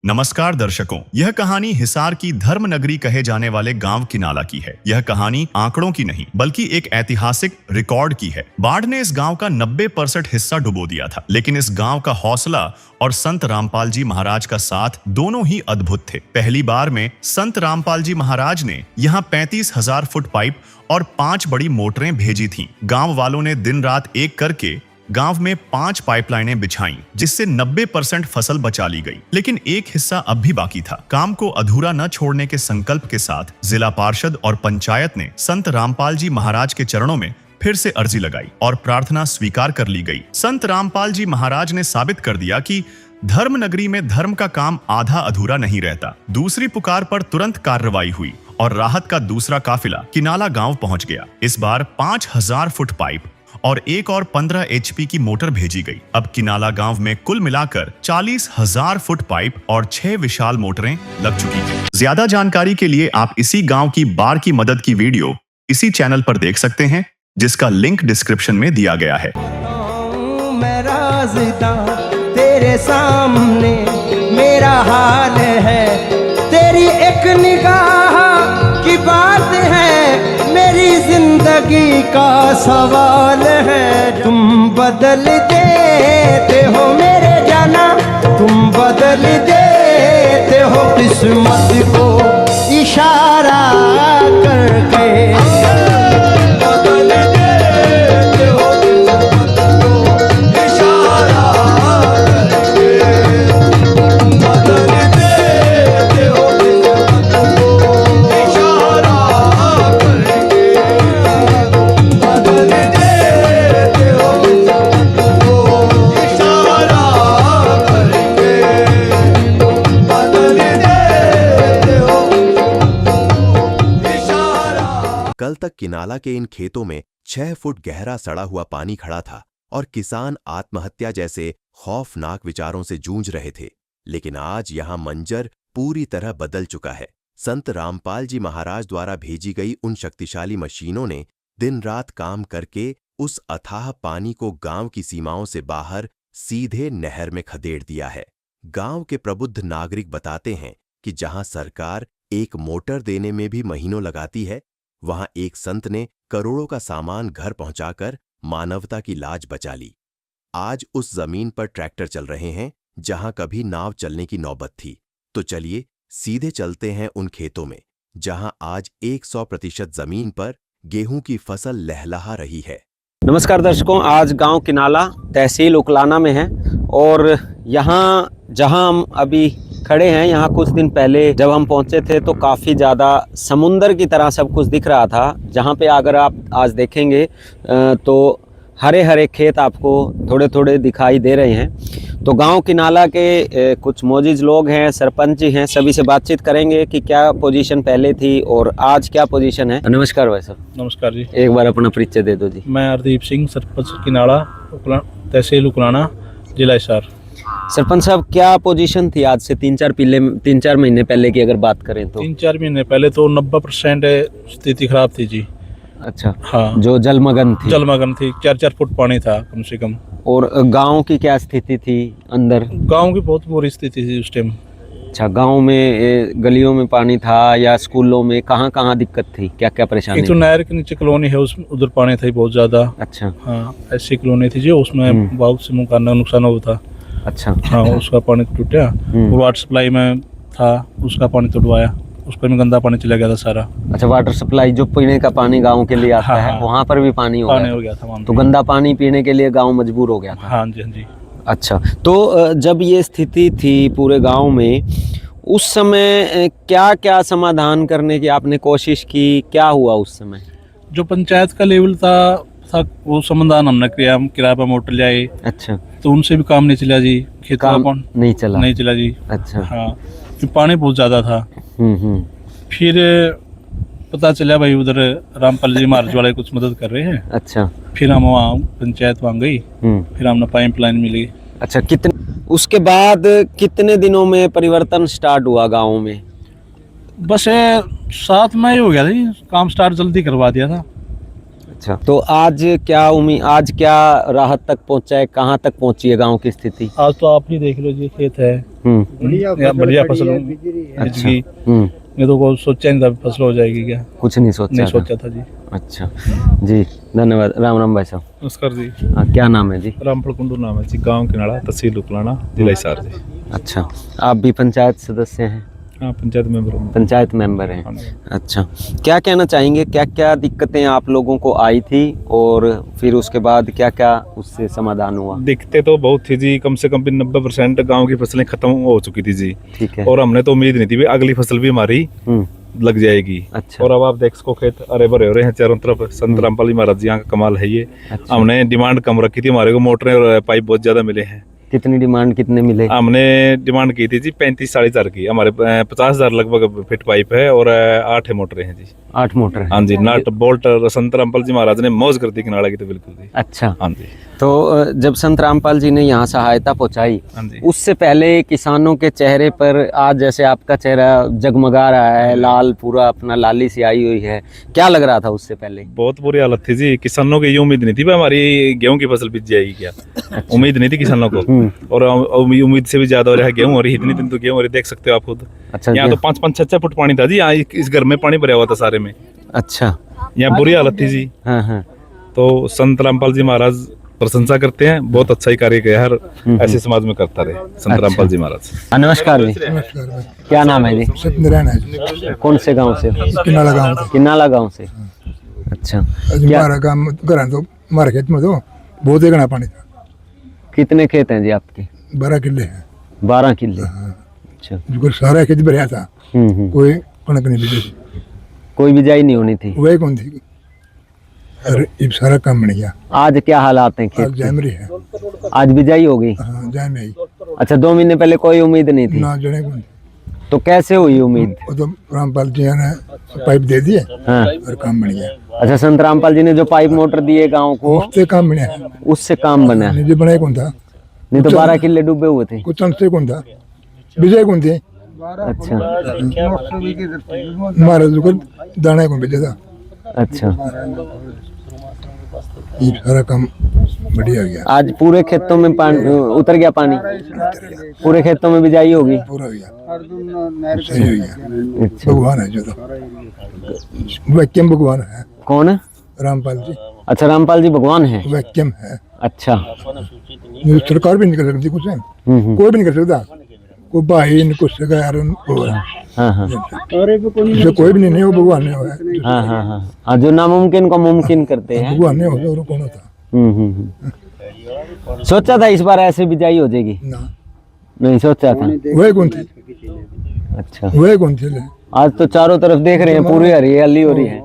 नमस्कार दर्शकों, यह कहानी हिसार की धर्म नगरी कहे जाने वाले गांव किनाला की है। यह कहानी आंकड़ों की नहीं बल्कि एक ऐतिहासिक रिकॉर्ड की है। बाढ़ ने इस गांव का 90% हिस्सा डुबो दिया था, लेकिन इस गांव का हौसला और संत रामपाल जी महाराज का साथ दोनों ही अद्भुत थे। पहली बार में संत रामपाल जी महाराज ने यहाँ 35,000 फुट पाइप और 5 बड़ी मोटरें भेजी थीं। गांव वालों ने दिन रात एक करके गांव में 5 पाइपलाइनें बिछाईं, जिससे 90% फसल बचा ली गई। लेकिन एक हिस्सा अब भी बाकी था। काम को अधूरा न छोड़ने के संकल्प के साथ जिला पार्षद और पंचायत ने संत रामपाल जी महाराज के चरणों में फिर से अर्जी लगाई और प्रार्थना स्वीकार कर ली गई। संत रामपाल जी महाराज ने साबित कर दिया कि धर्म नगरी में धर्म का काम आधा अधूरा नहीं रहता। दूसरी पुकार पर तुरंत कार्रवाई हुई और राहत का दूसरा काफिला किनाला गांव पहुंच गया। इस बार 5,000 फुट पाइप और एक और 15 HP की मोटर भेजी गई। अब किनाला गांव में कुल मिलाकर 40,000 फुट पाइप और 6 विशाल मोटरें लग चुकी हैं। ज्यादा जानकारी के लिए आप इसी गांव की बाढ़ की मदद की वीडियो इसी चैनल पर देख सकते हैं, जिसका लिंक डिस्क्रिप्शन में दिया गया है। मैं राज़दा तेरे सामने मेरा हाल है, तेरी एक निगाह की बात है, मेरी जिंदगी का सवाल है। तुम बदल देते हो मेरे जाना, तुम बदल देते हो किस्मत को इशारा करके। बदल देते हो किस्मत को इशारा करके, बदल देते हो किस्मत को इशारा करके, बदल देते हो किस्मत को इशारा करके, बदल देते हो इशारा। कल तक किनाला के इन खेतों में 6 फुट गहरा सड़ा हुआ पानी खड़ा था और किसान आत्महत्या जैसे खौफनाक विचारों से जूझ रहे थे। लेकिन आज यहां मंजर पूरी तरह बदल चुका है। संत रामपाल जी महाराज द्वारा भेजी गई उन शक्तिशाली मशीनों ने दिन रात काम करके उस अथाह पानी को गांव की सीमाओं से बाहर सीधे नहर में खदेड़ दिया है। गांव के प्रबुद्ध नागरिक बताते हैं कि जहां सरकार एक मोटर देने में भी महीनों लगाती है, वहां एक संत ने करोड़ों का सामान घर पहुंचाकर मानवता की लाज बचा ली। आज उस जमीन पर ट्रैक्टर चल रहे हैं जहां कभी नाव चलने की नौबत थी। तो चलिए सीधे चलते हैं उन खेतों में जहां आज 100% जमीन पर गेहूं की फसल लहलहा रही है। नमस्कार दर्शकों, आज गांव किनाला तहसील उकलाना में है और यहाँ जहां हम अभी खड़े हैं, यहाँ कुछ दिन पहले जब हम पहुंचे थे तो काफ़ी ज़्यादा समुंदर की तरह सब कुछ दिख रहा था। जहाँ पे अगर आप आज देखेंगे तो हरे हरे खेत आपको थोड़े थोड़े दिखाई दे रहे हैं। तो गांव किनाला के कुछ मौजूद लोग हैं, सरपंच जी हैं, सभी से बातचीत करेंगे कि क्या पोजीशन पहले थी और आज क्या पोजीशन है। नमस्कार भाई साहब। नमस्कार जी। एक बार अपना परिचय दे दो जी। मैं हरदीप सिंह, सरपंच किनाला, तहसील उकलाना, जिला हिसार। सरपंच साहब, क्या पोजीशन थी आज से 3-4 महीने पहले की अगर बात करें तो? 3-4 महीने पहले तो 90% स्थिति खराब थी जी। अच्छा, हाँ, जो जलमग्न थी 4-4 फुट पानी था कम से कम। और गांव की क्या स्थिति थी अंदर? गांव की बहुत बुरी स्थिति थी उस टाइम। अच्छा, गांव में गलियों में पानी था या स्कूलों में, कहाँ कहाँ दिक्कत थी, क्या क्या परेशानी? एक तो नहर के नीचे कॉलोनी है, उधर पानी था बहुत ज्यादा। अच्छा, हाँ, ऐसी कॉलोनी थी जो उसमें बहुत से मकान का नुकसान हुआ था। अच्छा, हाँ, उसका पानी टूटा। और वाटर सप्लाई में था, उसका पानी तोड़वाया, उस पर में गंदा पानी चला गया था सारा। अच्छा, वाटर सप्लाई जो पीने का पानी गांव के लिए आता है, वहाँ पर भी पानी हो गया था वहाँ तो गंदा पानी पीने के लिए गांव मजबूर हो गया था। हाँ जी, हाँ जी। अच्छा, तो जब ये स्थिति थी पूरे गांव में, उस समय क्या क्या समाधान करने की आपने कोशिश की, क्या हुआ उस समय? जो पंचायत का लेवल था वो समाधान हमने किया, हम किराए पर मोटर ले आए। अच्छा, तो उनसे भी काम नहीं चला जी, खेत का कौन नहीं चला जी। अच्छा, हाँ, फिर पानी बहुत ज्यादा था। फिर पता चला भाई उधर रामपाल जी महाराज वाले कुछ मदद कर रहे हैं। अच्छा, फिर हम वहाँ पंचायत वहाँ गई, फिर हमने पाइपलाइन मिली। अच्छा, उसके बाद कितने दिनों में परिवर्तन स्टार्ट हुआ गाँव में? बस 7 मई हो गया था, काम स्टार्ट जल्दी करवा दिया था। अच्छा, तो आज क्या राहत तक पहुंचा है, कहाँ तक पहुंची है गांव की स्थिति? आज तो आप ही देख लो जी, खेत है, यहाँ बढ़िया फसल बीज की। ये तो कोई सोचा नहीं था फसल हो जाएगी क्या, कुछ नहीं सोचा नहीं था। सोचा था जी। अच्छा जी, धन्यवाद। राम राम भाई साहब। नमस्कार जी। हाँ, क्या नाम है जी? रामपुर कुंडू नाम है जी, गांव किनाला, तहसील उकलाना, जिला हिसार जी। अच्छा, आप भी पंचायत सदस्य हैं? हाँ, पंचायत मेंबर हूँ। पंचायत मेंबर हैं। हाँ। अच्छा, क्या कहना चाहेंगे, क्या क्या दिक्कतें आप लोगों को आई थी और फिर उसके बाद क्या क्या उससे समाधान हुआ? दिक्कतें तो बहुत थी जी, कम से कम भी 90% गांव की फसलें खत्म हो चुकी थी जी। ठीक है। और हमने तो उम्मीद नहीं थी भी अगली फसल भी हमारी लग जाएगी। अच्छा। और अब आप देख सको खेत हरे भरे हो रहे हैं चारों तरफ। संत रामपाल जी महाराज जी यहाँ का कमाल है ये। अच्छा। हमने डिमांड कम रखी थी, हमारे को मोटरें और पाइप बहुत ज्यादा मिले हैं। कितनी डिमांड, कितने मिले? हमने डिमांड की थी जी 35-40 हज़ार की। हमारे 50 हज़ार लगभग फिट पाइप है और 8 मोटरें हैं जी। 8 मोटर है। हाँ जी, नट बोल्ट संत रामपाल जी महाराज ने मौज कर दी किनारा की तो बिल्कुल जी। अच्छा, हाँ जी। तो जब संत रामपाल जी ने यहाँ सहायता पहुँचाई, हाँ जी। उससे पहले किसानों के चेहरे पर आज जैसे आपका चेहरा जगमगा रहा है, लाल पूरा अपना लाली सी आई हुई है, क्या लग रहा था उससे पहले? बहुत बुरी हालत थी जी, किसानों की ये उम्मीद नहीं थी भाई हमारी गेहूं की फसल बीत जाएगी क्या। उम्मीद नहीं थी किसानों को। और उम्मीद से भी ज्यादा हो रहा है। गेहूं हो रही, इतनी दिन तो गेहूं हो रही, देख सकते हो आप खुद। अच्छा, यहाँ तो 5-5, 6-6 फुट पानी था जी। यहाँ इस घर में पानी भरा हुआ था सारे में। अच्छा। यहाँ बुरी हालत थी जी। हाँ हाँ। तो संत रामपाल जी महाराज प्रशंसा करते हैं, बहुत अच्छा ही कार्य किया हर ऐसे समाज में करता रहे संत रामपाल जी महाराज। नमस्कार जी, क्या नाम है जी? सत्यनारायण है जी, कौन से गांव से? किनाला गाँव से। किनाला गांव से। अच्छा, क्या हमारा काम घर तो हमारे खेत में तो बहुत ही घना पानी था। कितने खेत हैं जी आपके? 12 किले हैं। 12 किले। अच्छा। जो सारा खेत भरिया था, कोई कणक नहीं बीजी थी, कोई बिजाई नहीं होनी थी? वही कौन थी। और ये सारा काम बन गया। आज क्या हालात हैं खेत आज जैमरी है। आज बिजाई होगी? हाँ, जैम आई अच्छा, 2 महीने पहले कोई उम्मीद नहीं थी? ना, जने कौन थी। तो कैसे हुई उम्मीद? वो तो रामपाल जी ने पाइप दे दिए हाँ। और काम बन गया। अच्छा, संत रामपाल जी ने जो पाइप मोटर दिए गांव को, उससे काम बना, उससे काम बना? निजी बनाए कौन था। नहीं तो 12 किले डूबे हुए थे। कुछ से कौन था, विजय कौन थे। अच्छा महाराज को दाना कौन भेजा था। अच्छा। ये सारा काम बढ़िया हो गया, आज पूरे खेतों में पानी उतर गया, पानी पूरे खेतों में बिजाई होगी? पूरा हो गया, सही हो गया। अच्छा। भगवान है जो तो वैक्यूम भगवान है। कौन है? रामपाल जी। अच्छा, रामपाल जी भगवान है। वैक्यूम है। अच्छा। ये सरकार भी नहीं कर सकती कुछ है, कोई भी नहीं कर सकता। कोई भाई नहीं कुछ सगा यार हाँ हाँ जो कोई भी नहीं, वो भगवान ने हुआ है। हाँ हाँ हाँ हाँ, जो नामुमकिन को मुमकिन करते हैं। भगवान ने होता और कौन होता। सोचा था इस बार ऐसे बिजाई हो जाएगी? ना, नहीं सोचा था। वही कौन थी। अच्छा, वही कौन थी। आज तो चारों तरफ देख रहे हैं पूरी हरियाली हो रही है।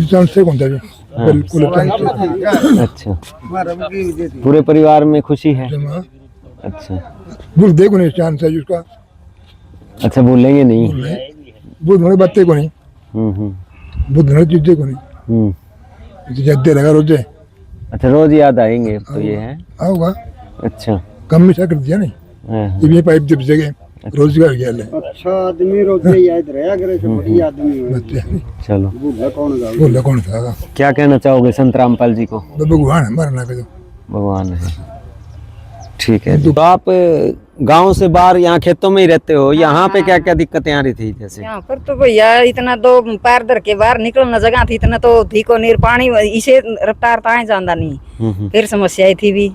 चांस से कौन था जी, बिल्कुल चांस से। अच्छा, पूरे परिवार में खुशी है? अच्छा। भूल देखो नहीं चांस है उसका। अच्छा, भूलेंगे नहीं? भूल थोड़ी बातें को नहीं, भूल थोड़ी चीजें को नहीं, जाते रहेगा रोजे। अच्छा, रोज याद आएंगे तो ये है? आओगा। अच्छा। कम मिसा कर दिया नहीं, हाँ, हाँ। ये पाइप जब जगह रोजगार गया ले। अच्छा आदमी रोजे याद रहा करे से बढ़िया आदमी है। चलो, भूल कौन था। क्या कहना चाहोगे संत रामपाल जी को? तो भगवान है, मरना का भगवान है। ठीक है। तो आप गांव से बाहर यहाँ खेतों में ही रहते हो, यहाँ पे क्या क्या दिक्कतें आ रही थी? जैसे यहाँ पर तो भैया इतना तो पैर धर के बाहर निकलना जगह थी, इतना तो थी को नीर पानी इसे रफ्तार ताए जाना नहीं, फिर समस्या थी भी।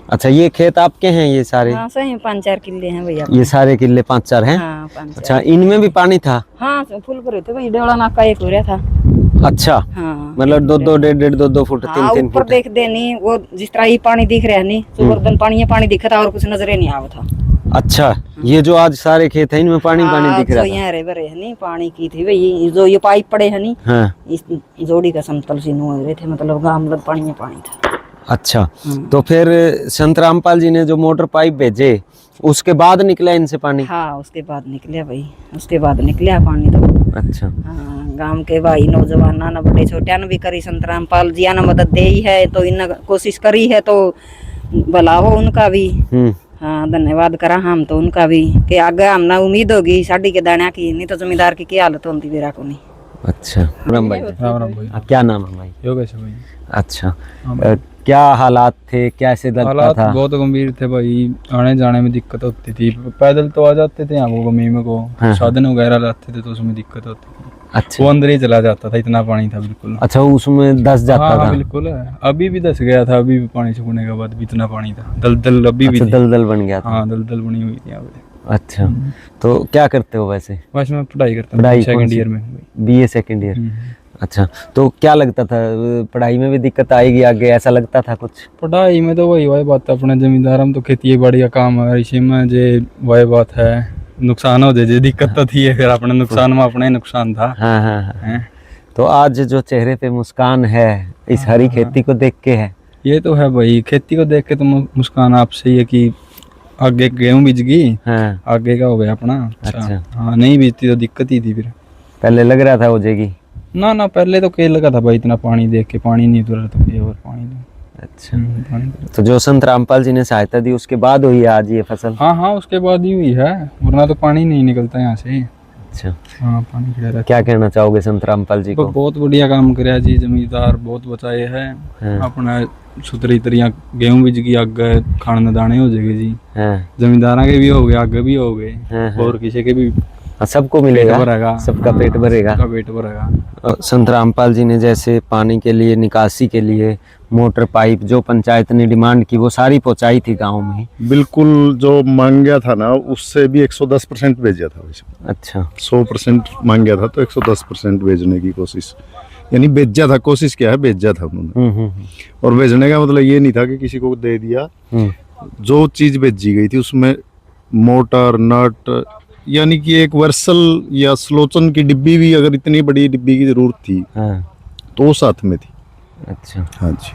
अच्छा, ये खेत आपके हैं ये सारे? हाँ, सही 5-4 किले हैं भैया। ये सारे किले 5-4 हैं? हाँ, 5-4। अच्छा, इनमें भी पानी था? हाँ, फुल भरे थे भाई, डेवड़ा नाक का एक हो रहा था। अच्छा। हाँ, मतलब 2-2, 1.5, 2-2 फुट, 3-3 ऊपर फुट। देख दे नहीं, वो जिस तरह ही पानी दिख रहा है नहीं, सुबर्धन पानी दिखा था और कुछ नजरे नहीं आवा था। अच्छा, ये जो आज सारे खेत हैं इनमें पानी दिख रहा तो था? यहाँ रे भरे है नहीं, पानी की थी भाई, जो ये पाइप पड़े है नहीं, हाँ। इस जोड़ी का समतल से हो रहे थे, मतलब गांव में पानी में पानी था। अच्छा, तो फिर संत रामपाल जी ने जो मोटर पाइप भेजे उसके बाद निकला इनसे पानी? हाँ, उसके बाद निकलिया भाई, उसके बाद निकलिया पानी तो। अच्छा। हाँ, गांव के भाई नौजवान ना बड़े छोटे ने भी करी, संत रामपाल जी ने मदद दे ही है, तो इन कोशिश करी है तो भला हो उनका भी। हाँ, धन्यवाद करा हम तो उनका भी, कि आगे हमने उम्मीद होगी साड़ी के दाना की, नहीं तो जमींदार की क्या हालत होती मेरा को नहीं। अच्छा। राम भाई, राम राम भाई। क्या नाम है भाई? योगेश भाई। अच्छा, क्या हालात थे, कैसे लगता हालात था? बहुत गंभीर थे भाई, आने जाने में दिक्कत होती थी। पैदल तो आ जाते थे यहाँ को गमीमे को, हाँ। साधन वगैरह लाते थे तो उसमें दिक्कत होती थी। अच्छा वो अंदर ही चला जाता था, इतना पानी था बिल्कुल। अच्छा, उसमें धस जाता हाँ था? बिल्कुल है, अभी भी धस गया था, अभी भी पानी सूखने के बाद भी इतना पानी था, दलदल अभी भी अच्छा, थी। दलदल बन गया था। हाँ दलदल बनी हुई थी यहाँ पे। अच्छा, तो क्या करते हो वैसे? बस मैं पढ़ाई करता पढ़ाई हूँ कौन सेकंड सी? ईयर में। BA second year. अच्छा, तो क्या लगता था पढ़ाई में भी दिक्कत आएगी आगे, ऐसा लगता था कुछ? पढ़ाई में तो वही बात है, अपने जमींदार में तो खेती बाड़ी का काम है, इसी में जे वही बात है, नुकसान हो जाए दिक्कत तो थी है, फिर अपने नुकसान में अपना ही नुकसान था। हाँ हाँ हाँ। हैं? तो आज जो चेहरे पे मुस्कान है इस हरी खेती को देख के है? ये तो है भाई, खेती को देख के तो मुस्कान आपसे ही है कि आगे गेहूं बीज गई, हाँ। आगे का हो गया अपना। अच्छा। हाँ, नहीं बीजती तो दिक्कत ही थी फिर। पहले लग रहा था हो जाएगी? ना पहले तो कहीं लगा था भाई, इतना पानी देख के पानी नहीं उतर रहा तो कहीं और पानी नहीं। अच्छा, पानी तो- तो जो संत रामपाल जी ने सहायता दी उसके बाद हुई है आज ये फसल? हाँ उसके बाद ही हुई है, वरना तो पानी नहीं निकलता यहाँ से। अच्छा, हाँ पानी खड़ा रहता। क्या कहना चाहोगे संत रामपाल जी को? बहुत बढ़िया काम कराया जी, जमींदार बहुत बचाए है हाँ। अपना सुथरी तरिया गेहूं बीज की आगे खाने दाने हो जाएगी जी, हाँ जमींदारा के भी हो गए, आगे भी हो गए, हाँ, हाँ। और किसी के भी हाँ, सबको पेट मिलेगा, भरेगा, सबका पेट भरेगा। सबका पेट भरेगा। और संत रामपाल जी ने जैसे पानी के लिए, निकासी के लिए मोटर पाइप जो पंचायत ने डिमांड की वो सारी पहुंचाई थी गांव में। बिल्कुल, जो मांग गया था ना उससे भी 110% भेजा था वैसे। अच्छा 100% मांग गया था तो 110% भेजने की कोशिश, यानी भेजा था, कोशिश क्या है, भेजा था उन्होंने। और भेजने का मतलब ये नहीं था कि किसी को दे दिया। जो चीज भेजी गई थी उसमें मोटर, नट, यानी कि एक वर्सल या स्लोचन की डिब्बी भी, अगर इतनी बड़ी डिब्बी की जरूरत थी हाँ। तो वो साथ में थी। अच्छा, हाँ जी।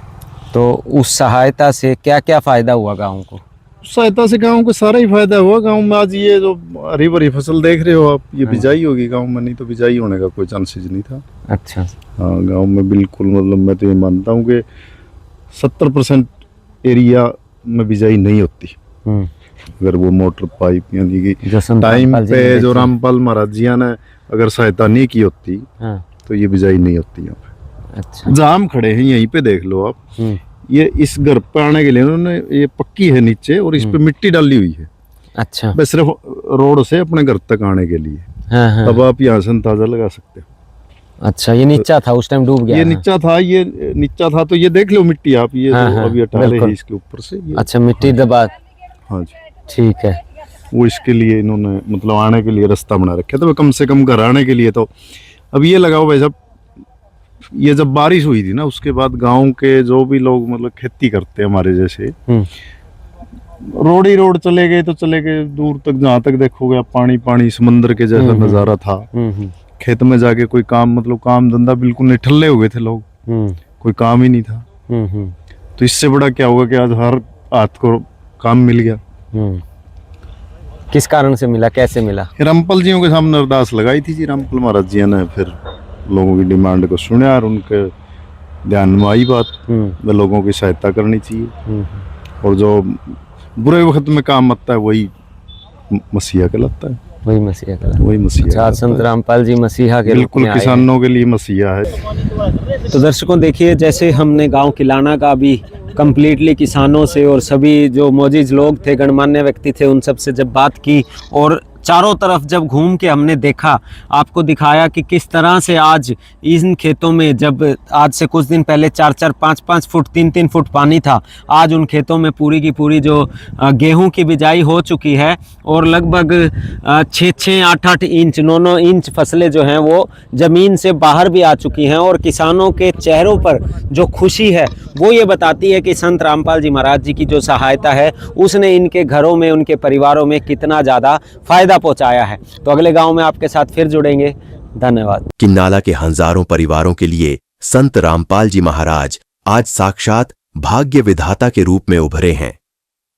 तो उस सहायता से क्या क्या फायदा हुआ गांव को? सहायता से गांव को सारा ही फायदा हुआ। गांव में आज ये जो हरी भरी फसल देख रहे हो आप, ये बिजाई होगी गांव में, नहीं तो बिजाई होने का कोई चांसेस नहीं था। अच्छा। हाँ, गांव में बिल्कुल, मतलब मैं तो ये मानता हूँ कि 70% एरिया में बिजाई नहीं होती अगर वो मोटर पाइप, यानी कि टाइम पे जो रामपाल महाराज जी ने अगर सहायता नहीं की होती तो ये बिजाई नहीं होती यहाँ पे। अच्छा। जहाँ हम खड़े हैं यहीं पे देख लो आप, ये इस घर पे आने के लिए उन्होंने, ये पक्की है नीचे और इस पे मिट्टी डाली हुई है। अच्छा। बस सिर्फ रोड से अपने घर तक आने के लिए। हाँ। अब आप यहाँ से अंदाजा लगा सकते हो। अच्छा, ये नीचा था उस टाइम, डूब गया? ये नीचा था, ये नीचा था, तो ये देख लो मिट्टी आप, ये हाँ, अभी हटा रहे बिल्कुल। हैं इसके ऊपर से ये। अच्छा, मिट्टी दबा। हाँ जी, ठीक है। वो इसके लिए इन्होंने मतलब आने के लिए रास्ता बना रखा था, कम से कम घर आने के लिए। तो अब ये लगाओ भाई साहब, ये जब बारिश हुई थी ना उसके बाद गांव के जो भी लोग मतलब खेती करते हैं हमारे जैसे, रोड ही रोड चले गए, तो चले गए दूर तक, जहाँ तक देखोगे आप पानी पानी, समंदर के जैसा नजारा था। खेत में जाके कोई काम, मतलब काम धंधा बिल्कुल निठल्ले हो गए थे लोग, कोई काम ही नहीं था। तो इससे बड़ा क्या होगा कि आज हर हाथ को काम मिल गया। किस कारण से मिला, कैसे मिला? रामपाल जियों के सामने अरदास लगाई थी जी रामपाल महाराज जी ने, फिर लोगों की डिमांड को सुना और उनके ध्यान में आई बात, वे लोगों की सहायता करनी चाहिए। और जो बुरे वक्त में काम आता है वही मसीहा कहलाता है। वही मसीहा कहलाता है, वही मसीहा। अच्छा, संत रामपाल जी मसीहा के बिल्कुल रूप में किसानों के लिए मसीहा है। तो दर्शकों देखिए, जैसे हमने गांव किलाना का भी कंप्लीटली किसानों से और सभी जो मौजूद लोग थे, गणमान्य व्यक्ति थे, उन सब से जब बात की और चारों तरफ जब घूम के हमने देखा, आपको दिखाया कि किस तरह से आज इन खेतों में, जब आज से कुछ दिन पहले 4-4, 5-5 फुट, 3-3 फुट पानी था, आज उन खेतों में पूरी की पूरी जो गेहूं की बिजाई हो चुकी है और लगभग 6-6, 8-8 इंच, 9-9 इंच फसलें जो हैं वो ज़मीन से बाहर भी आ चुकी हैं। और किसानों के चेहरों पर जो खुशी है वो ये बताती है कि संत रामपाल जी महाराज जी की जो सहायता है उसने इनके घरों में, उनके परिवारों में कितना ज़्यादा फ़ायदा पहुंचाया है। तो अगले गांव में आपके साथ फिर जुड़ेंगे। धन्यवाद। किन्नाला के हजारों परिवारों के लिए संत रामपाल जी महाराज आज साक्षात भाग्य विधाता के रूप में उभरे हैं।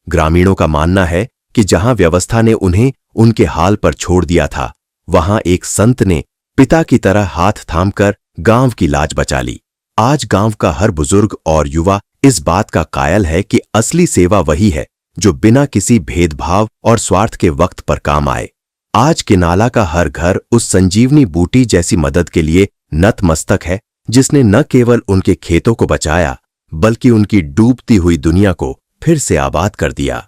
ग्रामीणों का मानना है कि जहां व्यवस्था ने उन्हें उनके हाल पर छोड़ दिया था, वहां एक संत ने पिता की तरह हाथ थामकर गांव की लाज बचा ली। आज गांव का हर बुजुर्ग और युवा इस बात का कायल है कि असली सेवा वही है जो बिना किसी भेदभाव और स्वार्थ के वक्त पर काम आए। आज किन्नाला का हर घर उस संजीवनी बूटी जैसी मदद के लिए नतमस्तक है, जिसने न केवल उनके खेतों को बचाया बल्कि उनकी डूबती हुई दुनिया को फिर से आबाद कर दिया।